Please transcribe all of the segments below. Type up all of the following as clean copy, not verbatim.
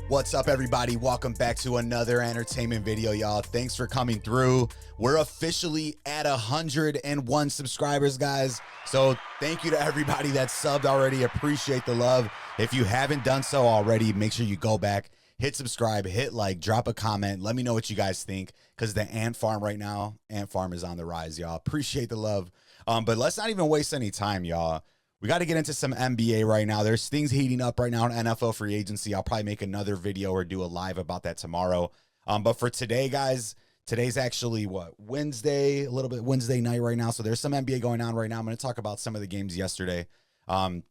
What's up, everybody? Welcome back to another entertainment video, y'all. Thanks for coming through. We're officially at 101 subscribers, guys. So thank you to everybody that subbed already. Appreciate the love. If you haven't done so already, make sure you go back, hit subscribe, hit like, drop a comment. Let me know what you guys think, because the Ant Farm right now, Ant Farm is on the rise, y'all. Appreciate the love. But let's not even waste any time, y'all. We got to get into some NBA right now. There's things heating up right now in NFL free agency. I'll probably make another video or do a live about that tomorrow. But for today, guys, today's actually Wednesday, a little bit Wednesday night right now. So there's some NBA going on right now. I'm going to talk about some of the games yesterday. So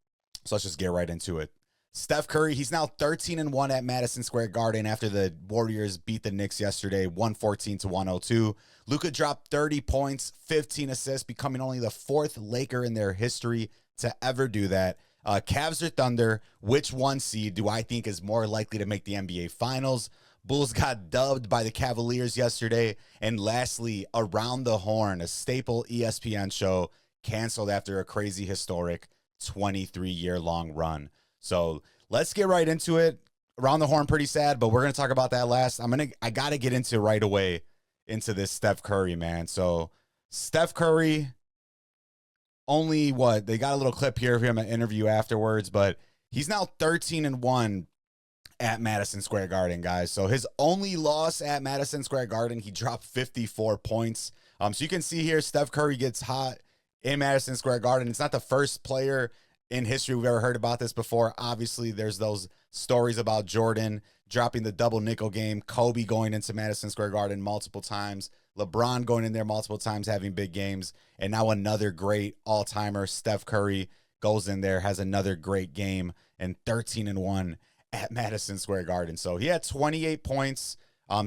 let's just get right into it. Steph Curry, he's now 13-1 at Madison Square Garden after the Warriors beat the Knicks yesterday, 114-102. Luka dropped 30 points, 15 assists, becoming only the fourth Laker in their history to ever do that. Cavs or Thunder, which one seed do I think is more likely to make the NBA Finals? Bulls got dubbed by the Cavaliers yesterday. And lastly, Around the Horn, a staple ESPN show, canceled after a crazy historic 23-year-long run. So let's get right into it. Around the Horn, pretty sad, but we're going to talk about that last. I got to get into right away into this Steph Curry, man. So Steph Curry, only they got a little clip here of him at interview afterwards, but he's now 13-1 at Madison Square Garden, guys. So his only loss at Madison Square Garden, he dropped 54 points. So you can see here, Steph Curry gets hot in Madison Square Garden. It's not the first player in history we've ever heard about this before. Obviously, there's those stories about Jordan dropping the double nickel game, Kobe going into Madison Square Garden multiple times, LeBron going in there multiple times, having big games, and now another great all-timer, Steph Curry, goes in there, has another great game, and 13-1 at Madison Square Garden. So he had 28 points.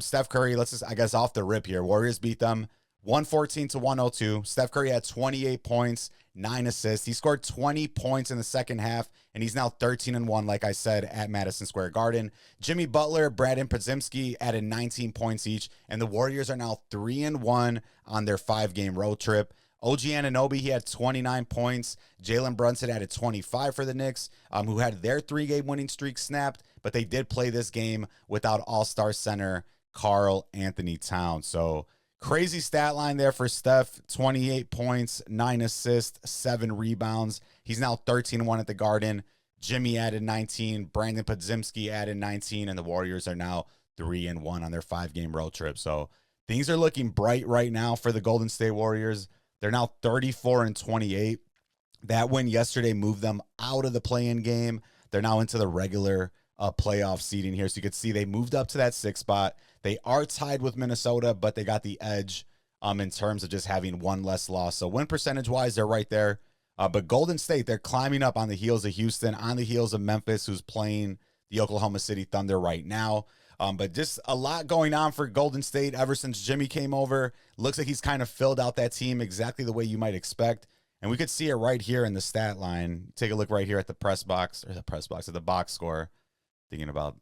Steph Curry, let's just, I guess, off the rip here. Warriors beat them 114-102. Steph Curry had 28 points, 9 assists. He scored 20 points in the second half, and he's now 13-1, like I said, at Madison Square Garden. Jimmy Butler, Brandin Podziemski added 19 points each, and the Warriors are now 3-1 on their 5-game road trip. OG Anunoby, he had 29 points. Jalen Brunson added 25 for the Knicks, who had their 3-game winning streak snapped, but they did play this game without all-star center Karl-Anthony Towns. So crazy stat line there for Steph, 28 points, 9 assists, 7 rebounds. He's now 13-1 at the Garden. Jimmy added 19, Brandin Podziemski added 19, and the Warriors are now 3-1 on their 5-game road trip. So things are looking bright right now for the Golden State Warriors. They're now 34-28. That win yesterday moved them out of the play-in game. They're now into the regular playoff seeding here. So you can see they moved up to that 6th spot. They are tied with Minnesota, but they got the edge in terms of just having one less loss. So win percentage-wise, they're right there. But Golden State, they're climbing up on the heels of Houston, on the heels of Memphis, who's playing the Oklahoma City Thunder right now. But just a lot going on for Golden State ever since Jimmy came over. Looks like he's kind of filled out that team exactly the way you might expect. And we could see it right here in the stat line. Take a look right here at the at the box score. Thinking about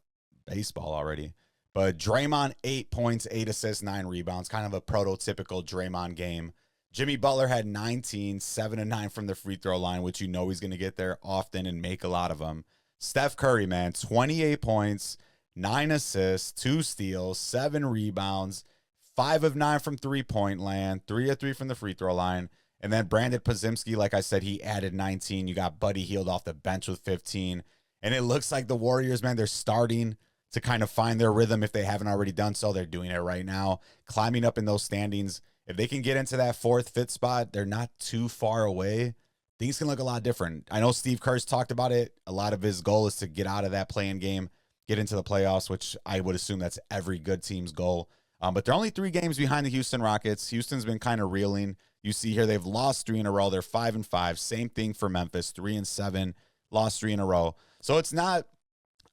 baseball already. But Draymond, 8 points, 8 assists, 9 rebounds. Kind of a prototypical Draymond game. Jimmy Butler had 19, 7-9 from the free throw line, which you know he's going to get there often and make a lot of them. Steph Curry, man, 28 points, 9 assists, 2 steals, 7 rebounds, 5 of 9 from three-point land, 3 of 3 from the free throw line. And then Brandin Podziemski, like I said, he added 19. You got Buddy Hield off the bench with 15. And it looks like the Warriors, man, they're starting to kind of find their rhythm if they haven't already done so. They're doing it right now, climbing up in those standings. If they can get into that 4th, 5th spot, they're not too far away. Things can look a lot different. I know Steve Kerr's talked about it. A lot of his goal is to get out of that play-in game, get into the playoffs, which I would assume that's every good team's goal. But they're only 3 games behind the Houston Rockets. Houston's been kind of reeling. You see here they've lost 3 in a row. They're 5-5. Same thing for Memphis, 3-7, lost 3 in a row. So it's not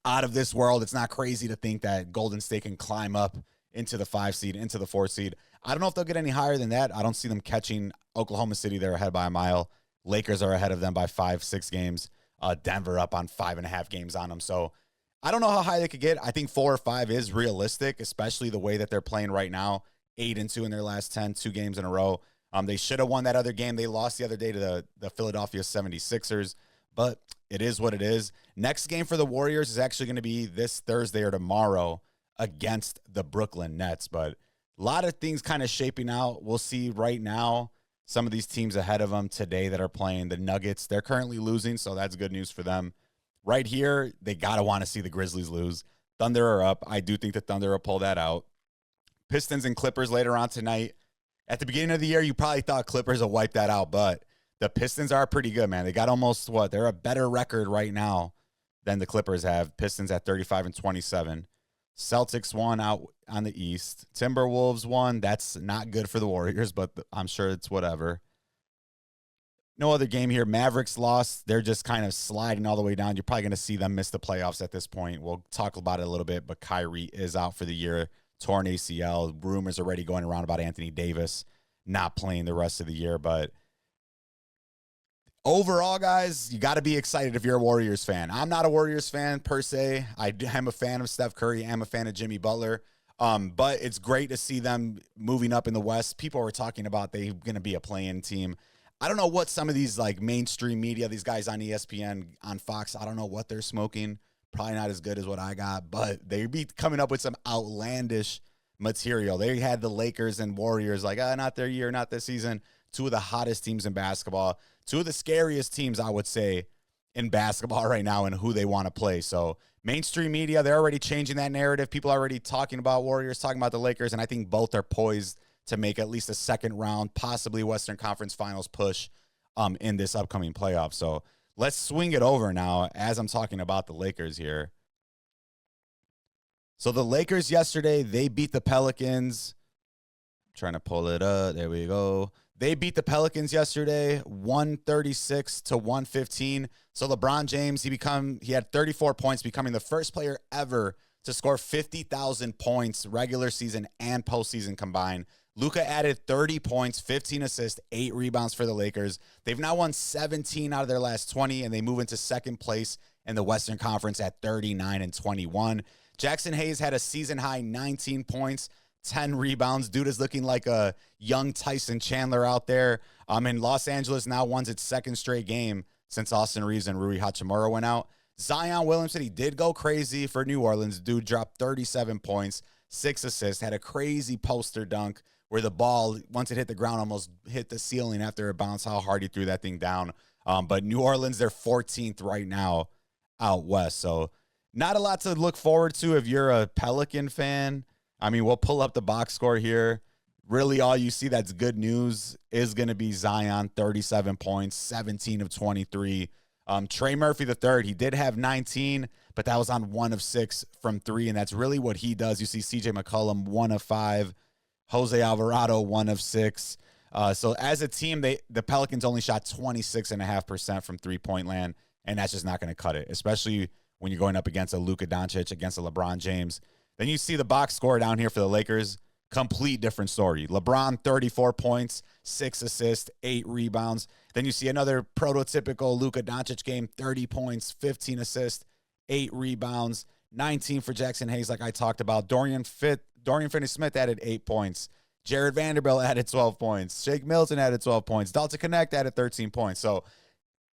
out of this world. It's not crazy to think that Golden State can climb up into the 5 seed, into the 4 seed. I don't know if they'll get any higher than that. I don't see them catching Oklahoma City. They're ahead by a mile. Lakers are ahead of them by 5, 6 games. Denver up on 5.5 games on them. So I don't know how high they could get. I think 4 or 5 is realistic, especially the way that they're playing right now. 8-2 in their last 10, 2 games in a row. They should have won that other game. They lost the other day to the Philadelphia 76ers. but it is what it is. Next game for the Warriors is actually going to be this Thursday or tomorrow against the Brooklyn Nets. But a lot of things kind of shaping out. We'll see right now some of these teams ahead of them today that are playing. The Nuggets, they're currently losing, so that's good news for them. Right here, they got to want to see the Grizzlies lose. Thunder are up. I do think the Thunder will pull that out. Pistons and Clippers later on tonight. At the beginning of the year, you probably thought Clippers will wipe that out, but the Pistons are pretty good, man. They got almost they're a better record right now than the Clippers have. Pistons at 35-27. Celtics won out on the East. Timberwolves won. That's not good for the Warriors, but I'm sure it's whatever. No other game here. Mavericks lost. They're just kind of sliding all the way down. You're probably going to see them miss the playoffs at this point. We'll talk about it a little bit, but Kyrie is out for the year. Torn ACL. Rumors already going around about Anthony Davis not playing the rest of the year. But overall, guys, you got to be excited if you're a Warriors fan. I'm not a Warriors fan per se. I am a fan of Steph Curry. I'm a fan of Jimmy Butler. But it's great to see them moving up in the West. People were talking about they're going to be a play-in team. I don't know what some of these like mainstream media, these guys on ESPN, on Fox, I don't know what they're smoking. Probably not as good as what I got, but they be coming up with some outlandish material. They had the Lakers and Warriors like, not their year, not this season. Two of the hottest teams in basketball. Two of the scariest teams, I would say, in basketball right now and who they want to play. So mainstream media, they're already changing that narrative. People are already talking about Warriors, talking about the Lakers, and I think both are poised to make at least a second round, possibly Western Conference Finals push in this upcoming playoff. So let's swing it over now as I'm talking about the Lakers here. So the Lakers yesterday, they beat the Pelicans. I'm trying to pull it up. There we go. They beat the Pelicans yesterday, 136-115. So LeBron James, he had 34 points, becoming the first player ever to score 50,000 points regular season and postseason combined. Luka added 30 points, 15 assists, 8 rebounds for the Lakers. They've now won 17 out of their last 20, and they move into second place in the Western Conference at 39-21. Jackson Hayes had a season-high 19 points, 10 rebounds. Dude is looking like a young Tyson Chandler out there. And Los Angeles now won its second straight game since Austin Reeves and Rui Hachimura went out. Zion Williamson, he did go crazy for New Orleans. Dude dropped 37 points, 6 assists, had a crazy poster dunk where the ball, once it hit the ground, almost hit the ceiling after it bounced, how hard he threw that thing down. But New Orleans, they're 14th right now out west. So not a lot to look forward to if you're a Pelican fan. I mean, we'll pull up the box score here. Really, all you see that's good news is going to be Zion, 37 points, 17 of 23. Trey Murphy III, he did have 19, but that was on 1 of 6 from 3, and that's really what he does. You see CJ McCollum, 1 of 5. Jose Alvarado, 1 of 6. So as a team, the Pelicans only shot 26.5% from three-point land, and that's just not going to cut it, especially when you're going up against a Luka Doncic, against a LeBron James. Then you see the box score down here for the Lakers. Complete different story. LeBron, 34 points, 6 assists, 8 rebounds. Then you see another prototypical Luka Doncic game, 30 points, 15 assists, 8 rebounds, 19 for Jackson Hayes, like I talked about. Dorian Finney-Smith added 8 points. Jared Vanderbilt added 12 points. Shake Milton added 12 points. Dalton Connect added 13 points. So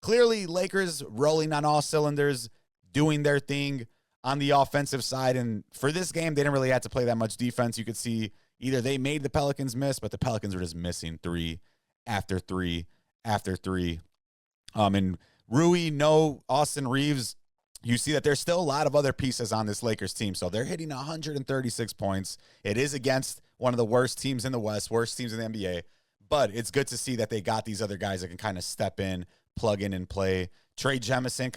clearly Lakers rolling on all cylinders, doing their thing on the offensive side. And for this game, they didn't really have to play that much defense. You could see either they made the Pelicans miss, but the Pelicans were just missing 3 after 3 after 3. And Rui, no Austin Reeves, you see that there's still a lot of other pieces on this Lakers team. So they're hitting 136 points. It is against one of the worst teams in the West, worst teams in the NBA. But it's good to see that they got these other guys that can kind of step in, plug in, and play. Trey Jemison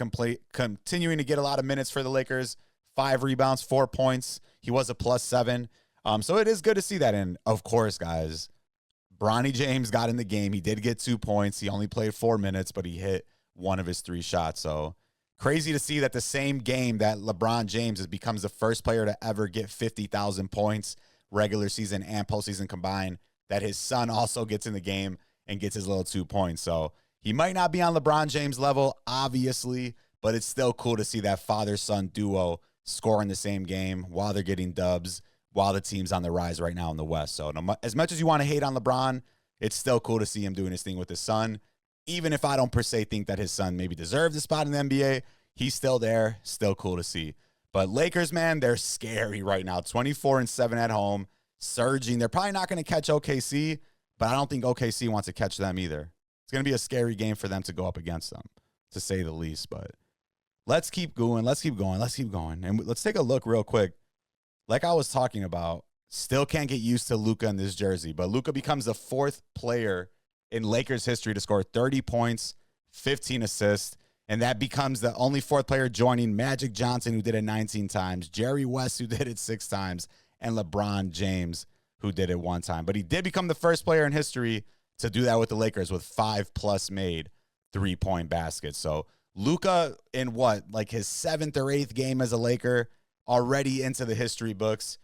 continuing to get a lot of minutes for the Lakers. 5 rebounds, 4 points. He was a +7. So it is good to see that. And, of course, guys, Bronny James got in the game. He did get 2 points. He only played 4 minutes, but he hit 1 of his 3 shots. So crazy to see that the same game that LeBron James becomes the first player to ever get 50,000 points, regular season and postseason combined, that his son also gets in the game and gets his little 2 points. So he might not be on LeBron James level, obviously, but it's still cool to see that father-son duo score in the same game while they're getting dubs, while the team's on the rise right now in the West. So as much as you want to hate on LeBron, it's still cool to see him doing his thing with his son even if I don't per se think that his son maybe deserves a spot in the NBA, he's still there, still cool to see. But Lakers, man, they're scary right now. 24-7 at home, surging. They're probably not going to catch OKC, but I don't think OKC wants to catch them either. It's going to be a scary game for them to go up against them, to say the least. But let's keep going. Let's keep going. Let's keep going. And let's take a look real quick. Like I was talking about, still can't get used to Luka in this jersey, but Luka becomes the 4th player in Lakers history to score 30 points, 15 assists, and that becomes the only 4th player joining Magic Johnson, who did it 19 times, Jerry West, who did it 6 times, and LeBron James, who did it 1 time. But he did become the first player in history to do that with the Lakers with 5+ made 3-point baskets. So Luka in like his 7th or 8th game as a Laker, already into the history books,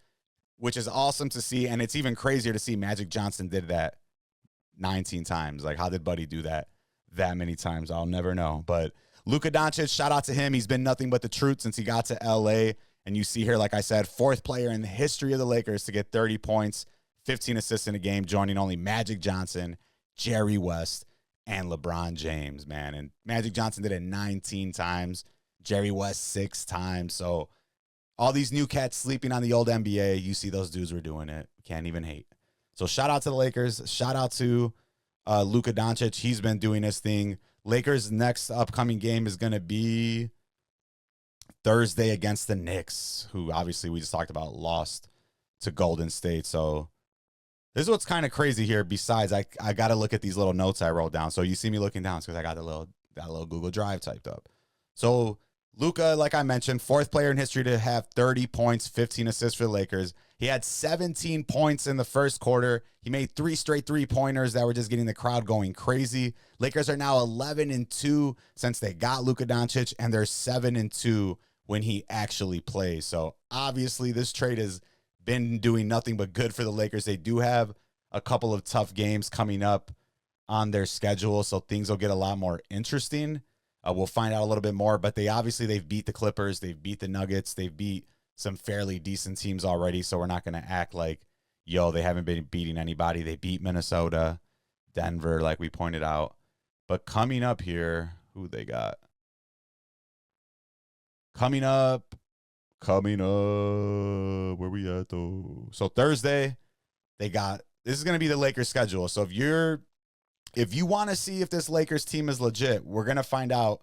which is awesome to see. And it's even crazier to see Magic Johnson did that 19 times. Like, how did Buddy do that many times? I'll never know. But Luka Doncic, shout out to him. He's been nothing but the truth since he got to LA. And you see here, like I said, 4th player in the history of the Lakers to get 30 points, 15 assists in a game, joining only Magic Johnson, Jerry West, and LeBron James, man. And Magic Johnson did it 19 times, Jerry West 6 times. So all these new cats sleeping on the old NBA, you see those dudes were doing it. Can't even hate. So shout out to the Lakers. Shout out to Luka Doncic. He's been doing his thing. Lakers' next upcoming game is going to be Thursday against the Knicks, who obviously we just talked about lost to Golden State. So this is what's kind of crazy here. Besides, I got to look at these little notes I wrote down. So you see me looking down because I got a little Google Drive typed up. So Luka, like I mentioned, 4th player in history to have 30 points, 15 assists for the Lakers. He had 17 points in the first quarter. He made 3 straight 3-pointers that were just getting the crowd going crazy. Lakers are now 11-2 since they got Luka Doncic, and they're 7-2 when he actually plays. So obviously this trade has been doing nothing but good for the Lakers. They do have a couple of tough games coming up on their schedule, so things will get a lot more interesting. We'll find out a little bit more, but they've beat the Clippers, they've beat the Nuggets, they've beat some fairly decent teams already, so we're not going to act like, they haven't been beating anybody. They beat Minnesota, Denver, like we pointed out. But coming up here, who they got? Coming up, where we at though? So Thursday, this is going to be the Lakers schedule. So if you want to see if this Lakers team is legit, we're going to find out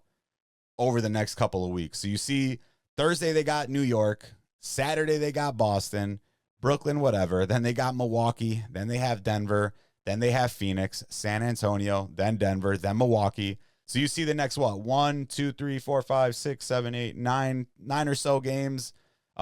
over the next couple of weeks. So you see, Thursday they got New York. Saturday they got Boston, Brooklyn, whatever. Then they got Milwaukee. Then they have Denver. Then they have Phoenix, San Antonio, then Denver, then Milwaukee. So you see the next, 1, 2, 3, 4, 5, 6, 7, 8, 9 or so games.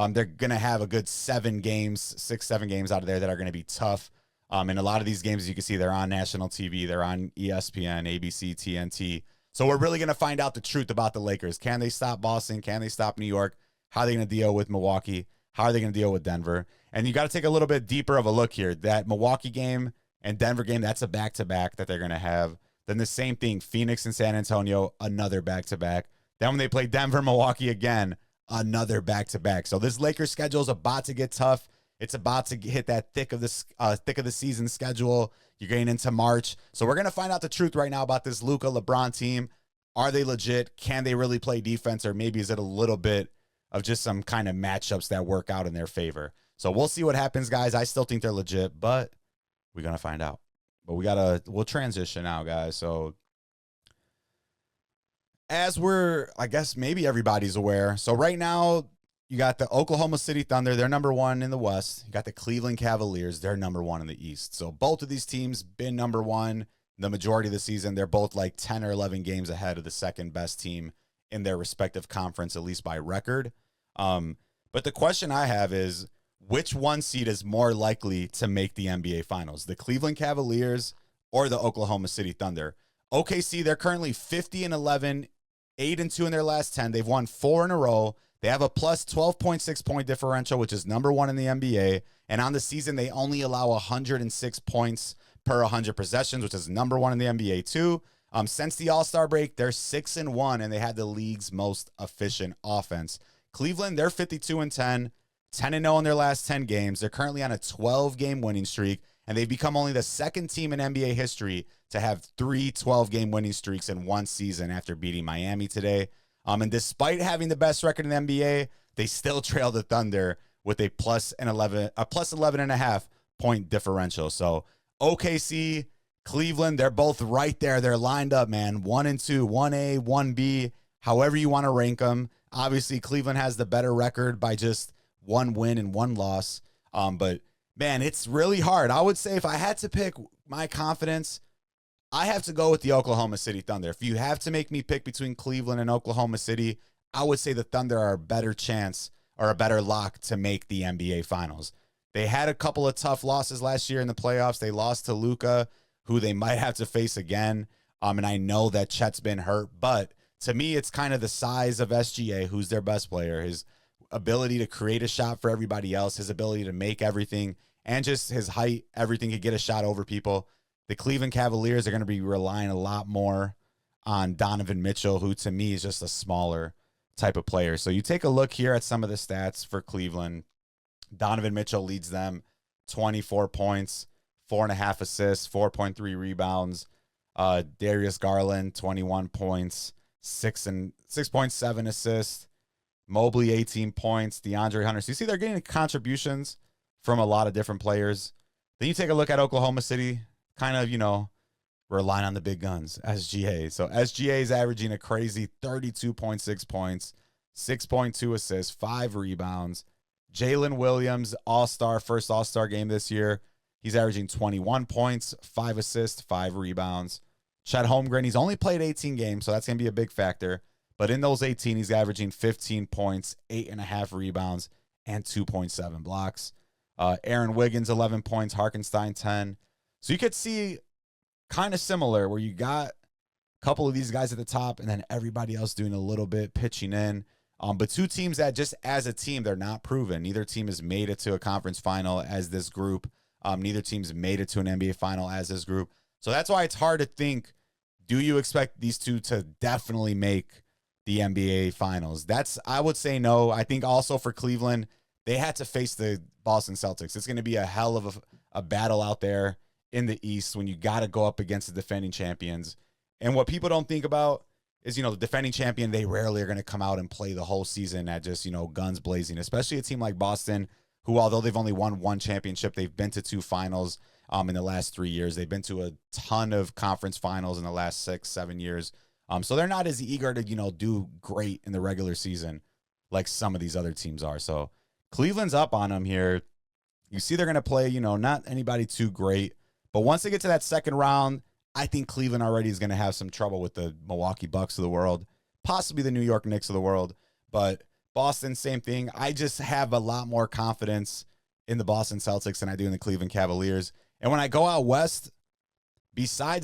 They're going to have a good 7 games, 6, 7 games out of there that are going to be tough. And a lot of these games, you can see they're on national TV. They're on ESPN, ABC, TNT. So we're really going to find out the truth about the Lakers. Can they stop Boston? Can they stop New York? How are they going to deal with Milwaukee? How are they going to deal with Denver? And you got to take a little bit deeper of a look here. That Milwaukee game and Denver game, that's a back-to-back that they're going to have. Then the same thing, Phoenix and San Antonio, another back-to-back. Then when they play Denver, Milwaukee again, another back-to-back. So this Lakers schedule is about to get tough. It's about to hit that thick of the season schedule. You're getting into March. So we're going to find out the truth right now about this Luka LeBron team. Are they legit? Can they really play defense? Or maybe is it a little bit of just some kind of matchups that work out in their favor? So we'll see what happens, guys. I still think they're legit, but we're going to find out. But we'll transition now, guys. So as I guess maybe everybody's aware. So right now, you got the Oklahoma City Thunder. They're number 1 in the West. You got the Cleveland Cavaliers. They're number 1 in the East. So both of these teams been number 1 the majority of the season. They're both like 10 or 11 games ahead of the second best team in their respective conference, at least by record. But the question I have is, which 1 seed is more likely to make the NBA Finals, the Cleveland Cavaliers or the Oklahoma City Thunder? OKC, they're currently 50-11, 8-2 in their last 10. They've won 4 in a row. They have a plus 12.6 point differential, which is number 1 in the NBA. And on the season, they only allow 106 points per 100 possessions, which is number 1 in the NBA too. Since the All-Star break, they're 6-1, and they had the league's most efficient offense. Cleveland, they're 52-10, 10-0 in their last 10 games. They're currently on a 12-game winning streak, and they've become only the second team in NBA history to have 3 12-game winning streaks in one season after beating Miami today. And despite having the best record in the NBA, they still trail the Thunder with a plus 11.5 point differential. So OKC, Cleveland, they're both right there. They're lined up, man. 1 and 2, 1A, 1B, however you want to rank them. Obviously, Cleveland has the better record by just 1 win and 1 loss. But man, it's really hard. I would say if I had to pick my confidence, I have to go with the Oklahoma City Thunder. If you have to make me pick between Cleveland and Oklahoma City, I would say the Thunder are a better chance or a better lock to make the NBA Finals. They had a couple of tough losses last year in the playoffs. They lost to Luka, who they might have to face again. And I know that Chet's been hurt, but to me, it's kind of the size of SGA, who's their best player, his ability to create a shot for everybody else, his ability to make everything, and just his height, everything, could get a shot over people. The Cleveland Cavaliers are going to be relying a lot more on Donovan Mitchell, who to me is just a smaller type of player. So you take a look here at some of the stats for Cleveland. Donovan Mitchell leads them 24 points, 4.5 assists, 4.3 rebounds. Darius Garland, 21 points, 6.7 assists. Mobley, 18 points. DeAndre Hunter. So you see they're getting contributions from a lot of different players. Then you take a look at Oklahoma City, kind of, relying on the big guns, SGA. So SGA is averaging a crazy 32.6 points, 6.2 assists, 5 rebounds. Jalen Williams, all-star, first all-star game this year. He's averaging 21 points, 5 assists, 5 rebounds. Chet Holmgren, he's only played 18 games, so that's going to be a big factor. But in those 18, he's averaging 15 points, 8.5 rebounds, and 2.7 blocks. Aaron Wiggins, 11 points, Harkenstein, 10. So you could see kind of similar where you got a couple of these guys at the top and then everybody else doing a little bit, pitching in. But two teams that just as a team, they're not proven. Neither team has made it to a conference final as this group. Neither team's made it to an NBA final as this group. So that's why it's hard to think, do you expect these two to definitely make the NBA finals? I would say no. I think also for Cleveland, they had to face the Boston Celtics. It's going to be a hell of a battle out there in the East when you got to go up against the defending champions. And what people don't think about is, the defending champion, they rarely are going to come out and play the whole season at just, guns blazing, especially a team like Boston, who, although they've only won 1 championship, they've been to 2 finals in the last 3 years. They've been to a ton of conference finals in the last 6-7 years. So they're not as eager to, do great in the regular season like some of these other teams are. So Cleveland's up on them here. You see they're going to play, not anybody too great. But once they get to that second round, I think Cleveland already is going to have some trouble with the Milwaukee Bucks of the world, possibly the New York Knicks of the world. But Boston, same thing. I just have a lot more confidence in the Boston Celtics than I do in the Cleveland Cavaliers. And when I go out west, I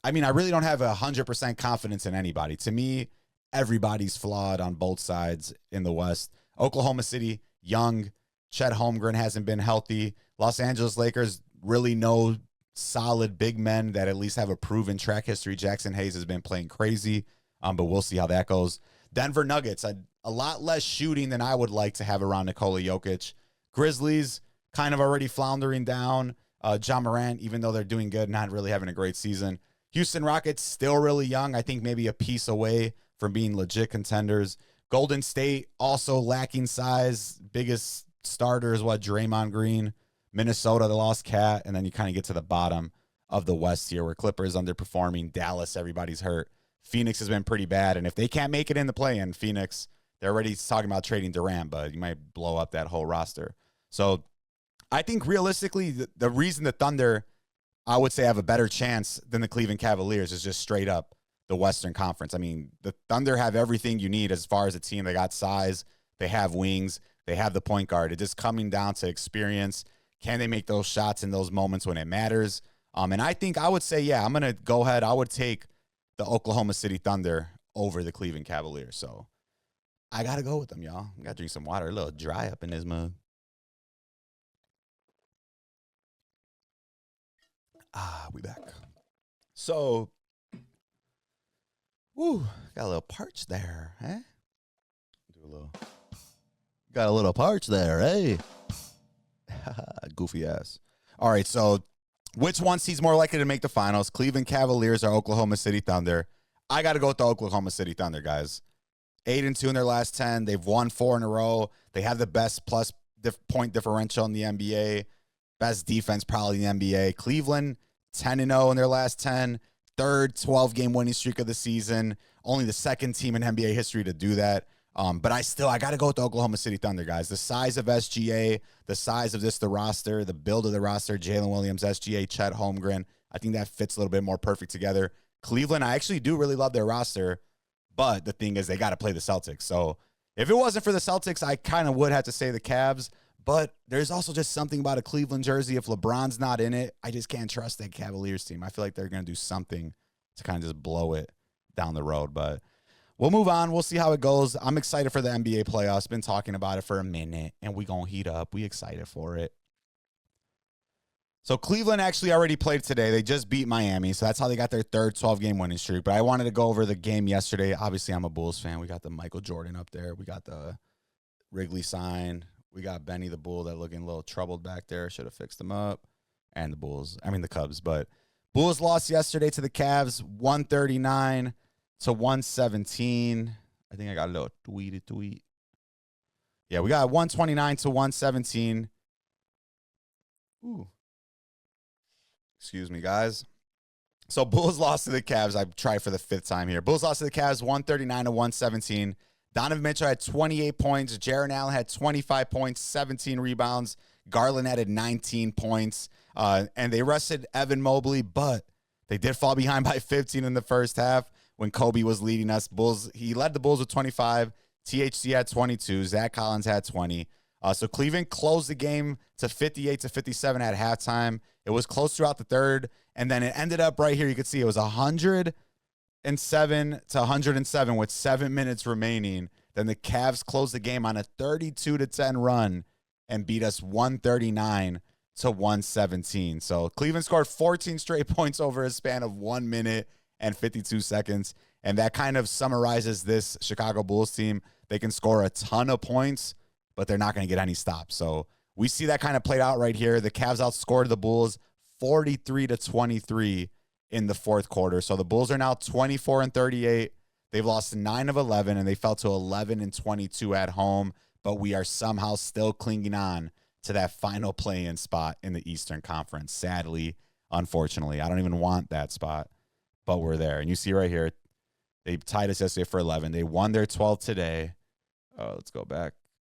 really don't have 100% confidence in anybody. To me, everybody's flawed on both sides in the West. Oklahoma City, young. Chet Holmgren hasn't been healthy. Los Angeles Lakers, really no solid big men that at least have a proven track history. Jackson Hayes has been playing crazy, but we'll see how that goes. Denver Nuggets, a lot less shooting than I would like to have around Nikola Jokic. Grizzlies, kind of already floundering down. John Morant, even though they're doing good, not really having a great season. Houston Rockets, still really young. I think maybe a piece away from being legit contenders. Golden State, also lacking size. Biggest starter is Draymond Green. Minnesota, the lost cat. And then you kind of get to the bottom of the West here where Clippers underperforming. Dallas, everybody's hurt. Phoenix has been pretty bad. And if they can't make it in the play-in, Phoenix, they're already talking about trading Durant, but you might blow up that whole roster. So I think realistically, the reason the Thunder, I would say, have a better chance than the Cleveland Cavaliers is just straight up the Western Conference. I mean, the Thunder have everything you need as far as a team. They got size. They have wings. They have the point guard. It's just coming down to experience. Can they make those shots in those moments when it matters? And I think I would say, yeah, I'm going to go ahead. I would take the Oklahoma City Thunder over the Cleveland Cavaliers. So I got to go with them, y'all. I got to drink some water. A little dry up in this mug. We back. So, got a little parched there, eh? Got a little parched there, eh? Goofy ass. All right, so which one seems more likely to make the finals? Cleveland Cavaliers or Oklahoma City Thunder? I got to go with the Oklahoma City Thunder, guys. 8-2 in their last 10. They've won 4 in a row. They have the best point differential in the NBA. Best defense probably in the NBA. Cleveland, 10-0 in their last 10. Third 12-game winning streak of the season. Only the second team in NBA history to do that. But I got to go with the Oklahoma City Thunder, guys. The size of SGA, the size of the roster, the build of the roster, Jalen Williams, SGA, Chet Holmgren. I think that fits a little bit more perfect together. Cleveland, I actually do really love their roster. But the thing is, they got to play the Celtics. So if it wasn't for the Celtics, I kind of would have to say the Cavs. But there's also just something about a Cleveland jersey. If LeBron's not in it, I just can't trust that Cavaliers team. I feel like they're going to do something to kind of just blow it down the road. But we'll move on. We'll see how it goes. I'm excited for the NBA playoffs. Been talking about it for a minute, and we going to heat up. We excited for it. So Cleveland actually already played today. They just beat Miami, so that's how they got their third 12-game winning streak. But I wanted to go over the game yesterday. Obviously, I'm a Bulls fan. We got the Michael Jordan up there. We got the Wrigley sign. We got Benny the Bull that looking a little troubled back there. Should have fixed him up. And the Cubs. But Bulls lost yesterday to the Cavs, 139 to 117. I think I got a little tweet. Yeah, we got 129 to 117. Ooh. Excuse me, guys. So Bulls lost to the Cavs. I tried for the 5th time here. Bulls lost to the Cavs 139 to 117. Donovan Mitchell had 28 points. Jarrett Allen had 25 points, 17 rebounds. Garland added 19 points. And they rested Evan Mobley, but they did fall behind by 15 in the first half when Kobe was leading us. He led the Bulls with 25. THC had 22. Zach Collins had 20. So Cleveland closed the game to 58-57 at halftime. It was close throughout the third, and then it ended up right here. You could see it was 107 to 107 with 7 minutes remaining. Then the Cavs closed the game on a 32-10 run and beat us 139 to 117. So Cleveland scored 14 straight points over a span of 1 minute and 52 seconds, and that kind of summarizes this Chicago Bulls team. They can score a ton of points, but they're not going to get any stops. So we see that kind of played out right here. The Cavs outscored the Bulls 43-23 in the fourth quarter. So the Bulls are now 24-38. They've lost 9 of 11, and they fell to 11-22 at home. But we are somehow still clinging on to that final play-in spot in the Eastern Conference. Sadly, unfortunately, I don't even want that spot, but we're there. And you see right here, they tied us yesterday for 11. They won their 12th today. Let's go back.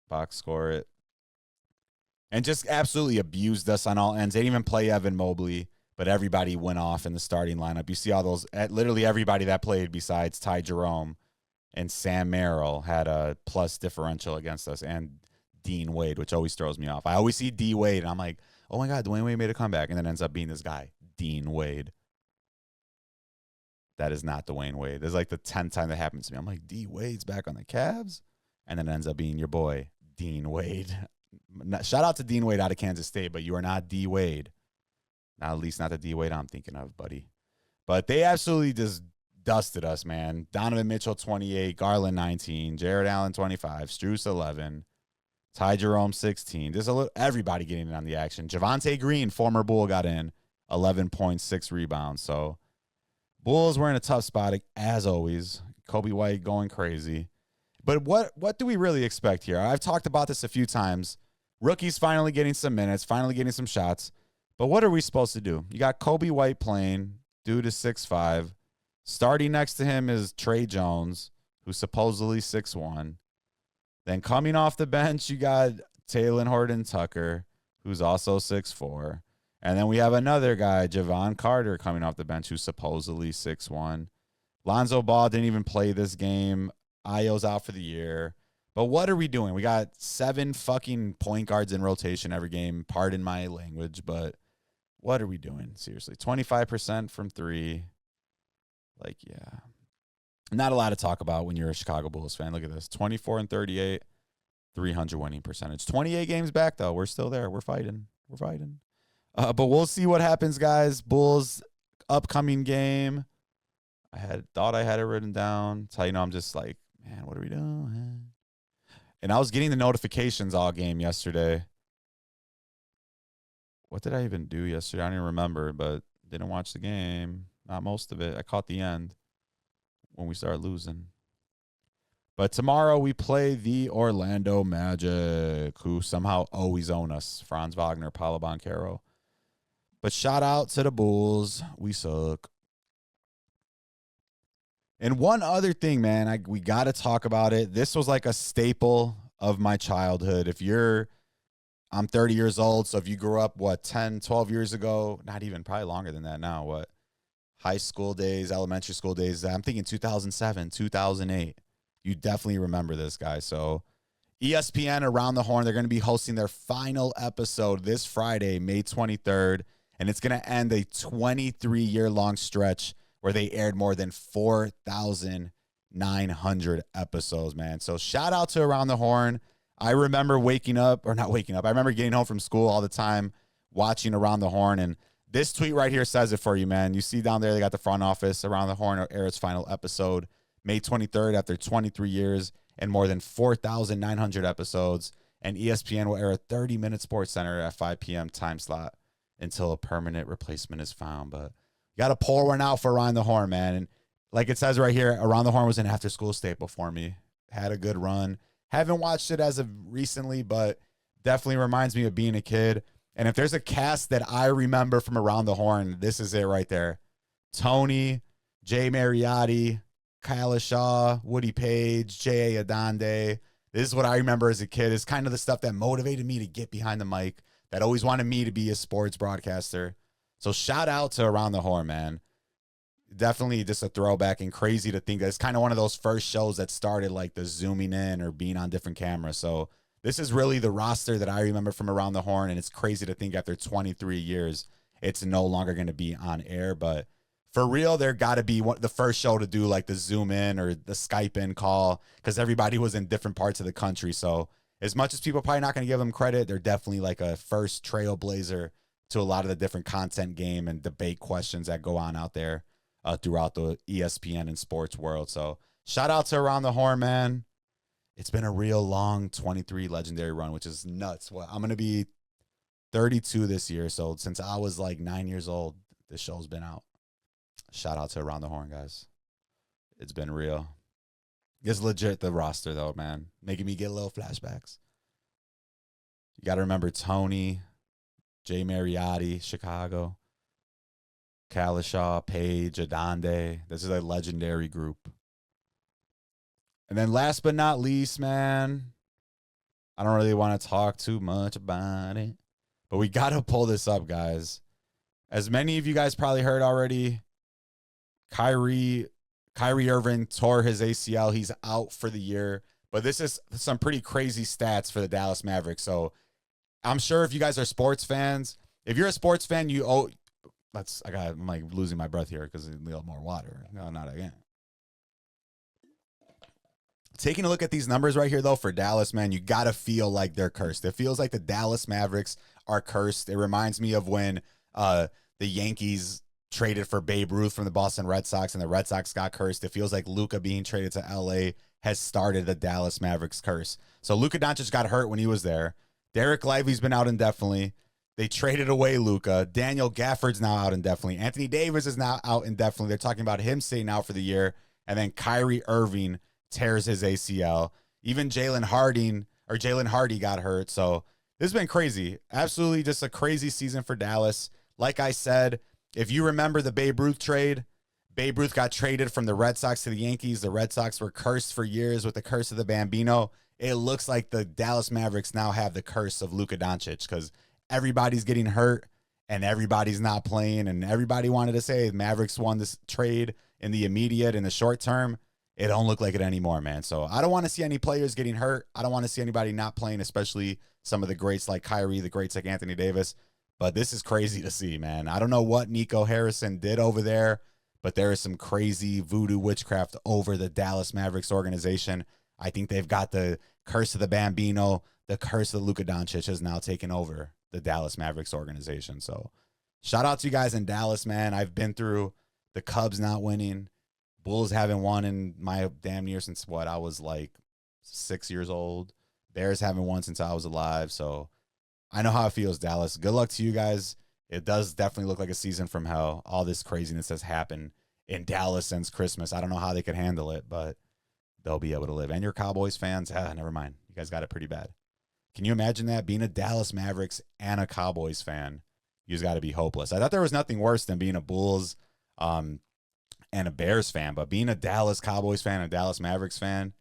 Box score it. And just absolutely abused us on all ends. They didn't even play Evan Mobley, but everybody went off in the starting lineup. You see all those, literally everybody that played besides Ty Jerome and Sam Merrill had a plus differential against us, and Dean Wade, which always throws me off. I always see D Wade, and I'm like, oh my God, Dwayne Wade made a comeback, and then ends up being this guy, Dean Wade. That is not Dwayne Wade. This is like the 10th time that happens to me. I'm like, D Wade's back on the Cavs, and then it ends up being your boy, Dean Wade. Shout out to Dean Wade out of Kansas State, but you are not D Wade. Not at least not the D Wade I'm thinking of, buddy. But they absolutely just dusted us, man. Donovan Mitchell, 28. Garland, 19. Jarrett Allen, 25. Strus, 11. Ty Jerome, 16. There's everybody getting in on the action. Javonte Green, former Bull, got in. 11 points, 6 rebounds. So Bulls were in a tough spot, as always. Kobe White going crazy. But what do we really expect here? I've talked about this a few times. Rookies finally getting some minutes, finally getting some shots. But what are we supposed to do? You got Kobe White playing, dude is 6'5". Starting next to him is Trey Jones, who's supposedly 6'1". Then coming off the bench, you got Talen Horton-Tucker, who's also 6'4". And then we have another guy, Javon Carter, coming off the bench, who's supposedly 6'1". Lonzo Ball didn't even play this game. Ayo's out for the year. But what are we doing? We got 7 fucking point guards in rotation every game. Pardon my language, but what are we doing? Seriously, 25% from 3. Like, yeah. Not a lot to talk about when you're a Chicago Bulls fan. Look at this. 24-38, 300 winning percentage. 28 games back, though. We're still there. We're fighting. But we'll see what happens, guys. Bulls upcoming game. Thought I had it written down. That's how you know I'm just like, man, what are we doing? And I was getting the notifications all game yesterday. what did I even do yesterday? I don't even remember, but didn't watch the game. Not most of it. I caught the end when we started losing. But tomorrow we play the Orlando Magic, who somehow always own us. Franz Wagner, Paolo Banchero. But shout out to the Bulls. We suck. And one other thing, man, we got to talk about it. This was like a staple of my childhood. I'm 30 years old, so if you grew up, 10, 12 years ago, not even, probably longer than that now, high school days, elementary school days, I'm thinking 2007, 2008. You definitely remember this guy. So ESPN Around the Horn, they're going to be hosting their final episode this Friday, May 23rd, and it's going to end a 23-year-long stretch where they aired more than 4,900 episodes, man. So shout out to Around the Horn. I remember I remember getting home from school all the time, watching Around the Horn, and this tweet right here says it for you, man. You see down there, they got the front office. Around the Horn will air its final episode May 23rd after 23 years and more than 4,900 episodes. And ESPN will air a 30-minute Sports Center at 5 p.m. time slot until a permanent replacement is found. But you got to pour one out for Around the Horn, man. And like it says right here, Around the Horn was an after-school staple for me. Had a good run. Haven't watched it as of recently, but definitely reminds me of being a kid. And if there's a cast that I remember from Around the Horn, this is it right there. Tony, Jay Mariotti, Kyla Shaw, Woody Page, J.A. Adande. This is what I remember as a kid. It's kind of the stuff that motivated me to get behind the mic, that always wanted me to be a sports broadcaster. So shout out to Around the Horn, man. Definitely just a throwback, and crazy to think that it's kind of one of those first shows that started like the zooming in or being on different cameras. So this is really the roster that I remember from Around the Horn, and it's crazy to think after 23 years, it's no longer going to be on air. But for real, there got to be the first show to do like the zoom in or the Skype in call, because everybody was in different parts of the country. So as much as people probably not going to give them credit, they're definitely like a first trailblazer to a lot of the different content game and debate questions that go on out there throughout the ESPN and sports world. So shout out to Around the Horn, man. It's been a real long 23 legendary run, which is nuts. Well, I'm going to be 32 this year. So since I was like 9 years old, this show's been out. Shout out to Around the Horn, guys. It's been real. It's legit, the roster, though, man. Making me get little flashbacks. You got to remember Tony, Jay Mariotti, Chicago, Kalishaw, Page, Adande. This is a legendary group. And then last but not least, man, I don't really want to talk too much about it, but we got to pull this up, guys. As many of you guys probably heard already, Kyrie Irving tore his ACL. He's out for the year. But this is some pretty crazy stats for the Dallas Mavericks. So I'm sure if you guys are sports fans, if you're a sports fan, I'm like losing my breath here because I need a little more water. No, not again. Taking a look at these numbers right here, though, for Dallas, man, you got to feel like they're cursed. It feels like the Dallas Mavericks are cursed. It reminds me of when the Yankees traded for Babe Ruth from the Boston Red Sox and the Red Sox got cursed. It feels like Luka being traded to L.A. has started the Dallas Mavericks curse. So Luka Doncic got hurt when he was there. Derek Lively's been out indefinitely. They traded away Luka. Daniel Gafford's now out indefinitely. Anthony Davis is now out indefinitely. They're talking about him staying out for the year. And then Kyrie Irving tears his ACL. Even Jalen Hardy got hurt. So this has been crazy. Absolutely just a crazy season for Dallas. Like I said, if you remember the Babe Ruth trade, Babe Ruth got traded from the Red Sox to the Yankees. The Red Sox were cursed for years with the curse of the Bambino. It looks like the Dallas Mavericks now have the curse of Luka Doncic because everybody's getting hurt and everybody's not playing. And everybody wanted to say Mavericks won this trade in the immediate, in the short term. It don't look like it anymore, man. So I don't want to see any players getting hurt. I don't want to see anybody not playing, especially some of the greats like Kyrie, the greats like Anthony Davis. But this is crazy to see, man. I don't know what Nico Harrison did over there, but there is some crazy voodoo witchcraft over the Dallas Mavericks organization. I think they've got the curse of the Bambino, the curse of Luka Doncic has now taken over the Dallas Mavericks organization. So shout out to you guys in Dallas, man. I've been through the Cubs not winning. Bulls haven't won in my damn near since I was like 6 years old. Bears haven't won since I was alive. So I know how it feels, Dallas. Good luck to you guys. It does definitely look like a season from hell. All this craziness has happened in Dallas since Christmas. I don't know how they could handle it, but they'll be able to live. And your Cowboys fans, never mind. You guys got it pretty bad. Can you imagine that? Being a Dallas Mavericks and a Cowboys fan, you just got to be hopeless. I thought there was nothing worse than being a Bulls and a Bears fan, but being a Dallas Cowboys fan and a Dallas Mavericks fan,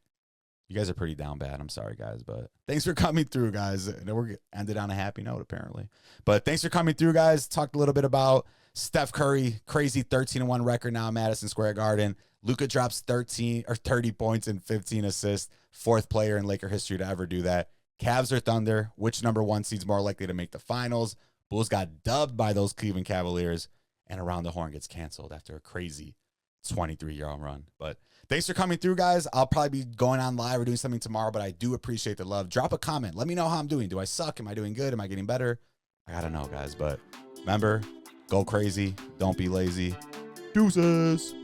you guys are pretty down bad. I'm sorry, guys, but thanks for coming through, guys. We're ended on a happy note, apparently. But thanks for coming through, guys. Talked a little bit about Steph Curry, crazy 13-1 record now in Madison Square Garden. Luka drops 30 points and 15 assists, fourth player in Laker history to ever do that. Cavs or Thunder, which number one seed's more likely to make the finals? Bulls got dubbed by those Cleveland Cavaliers, and Around the Horn gets canceled after a crazy 23-year run. But thanks for coming through, guys. I'll probably be going on live or doing something tomorrow, but I do appreciate the love. Drop a comment. Let me know how I'm doing. Do I suck? Am I doing good? Am I getting better? I gotta know, guys. But remember, go crazy. Don't be lazy. Deuces.